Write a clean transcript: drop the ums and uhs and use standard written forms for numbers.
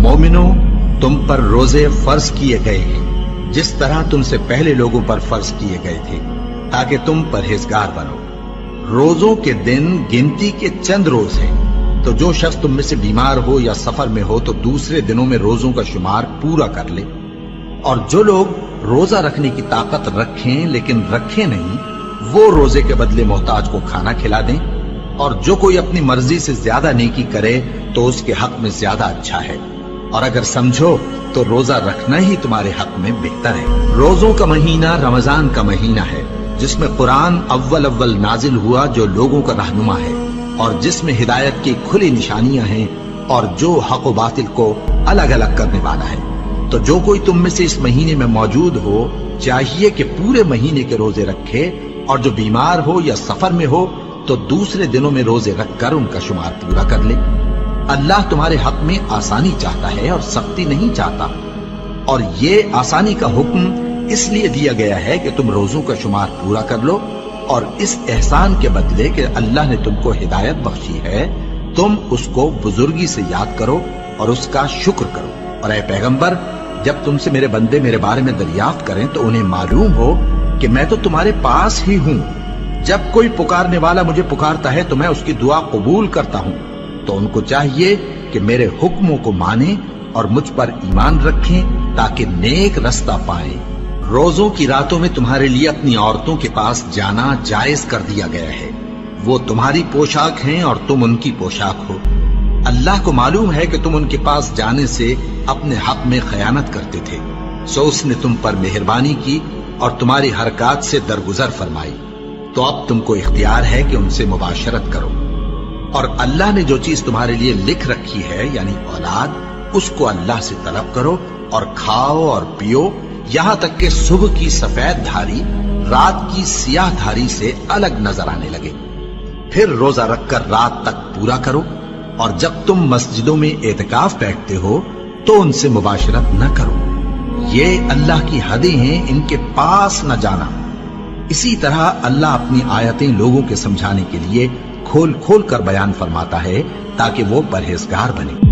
मोमिनो, तुम पर रोजे फर्ज किए गए हैं जिस तरह तुमसे पहले लोगों पर फर्ज किए गए थे, ताकि तुम परहेजगार बनो। रोजों के दिन गिनती के चंद रोज हैं, तो जो शख्स तुम में से बीमार हो या सफर में हो तो दूसरे दिनों में रोजों का शुमार पूरा कर ले। और जो लोग रोजा रखने की ताकत रखें लेकिन रखें नहीं, वो रोजे के बदले मोहताज को खाना खिला दें। और जो कोई अपनी मर्जी से ज्यादा नेकी करे तो उसके हक में ज्यादा अच्छा है। और अगर समझो तो रोजा रखना ही तुम्हारे हक में बेहतर है। रोजों का महीना रमजान का महीना है, जिसमें कुरान अव्वल नाजिल हुआ, जो लोगों का रहनुमा है और जिसमें हिदायत की खुली निशानियां हैं और जो हक व बातिल को अलग अलग करने वाला है। तो जो कोई तुम में से इस महीने में मौजूद हो, चाहिए कि पूरे महीने के रोजे रखे, और जो बीमार हो या सफर में हो तो दूसरे दिनों में रोजे रखकर उनका शुमार पूरा कर ले। अल्लाह तुम्हारे हक में आसानी चाहता है और सख्ती नहीं चाहता। और ये आसानी का हुक्म इसलिए दिया गया है कि तुम रोजों का शुमार पूरा कर लो, और इस एहसान के बदले कि अल्लाह ने तुमको हिदायत बख्शी है, तुम उसको बुजुर्गी से याद करो और उसका शुक्र करो। और ऐ पैगंबर, जब तुमसे मेरे बंदे मेरे बारे में दरियाफ्त करें तो उन्हें मालूम हो कि मैं तो तुम्हारे पास ही हूं। जब कोई पुकारने वाला मुझे पुकारता है तो मैं उसकी दुआ कबूल करता हूं। तो उनको चाहिए कि मेरे हुक्मों को माने और मुझ पर ईमान रखें, ताकि नेक रास्ता पाएं। रोजों की रातों में तुम्हारे लिए अपनी औरतों के पास जाना जायज कर दिया गया है। वो तुम्हारी पोशाक हैं और तुम उनकी पोशाक हो। अल्लाह को मालूम है कि तुम उनके पास जाने से अपने हक में खयानत करते थे, सो उसने तुम पर मेहरबानी की और तुम्हारी हरकत से दरगुजर फरमाई। तो अब तुमको इख्तियार है कि उनसे मुबाशरत करो। और अल्लाह ने जो चीज तुम्हारे लिए लिख रखी है, यानी औलाद, उसको अल्लाह से तलब करो और खाओ और पियो, यहां तक कि सुबह की सफेद धारी रात की सियाह धारी से अलग नजर आने लगे। फिर रोजा रखकर रात तक पूरा करो। और जब तुम मस्जिदों में एतकाफ बैठते हो तो उनसे मुबाशरत न करो। ये अल्लाह की हदें हैं, इनके पास न जाना। इसी तरह अल्लाह अपनी आयतें लोगों के समझाने के लिए खोल खोल कर बयान फरमाता है, ताकि वो परहेजगार बने।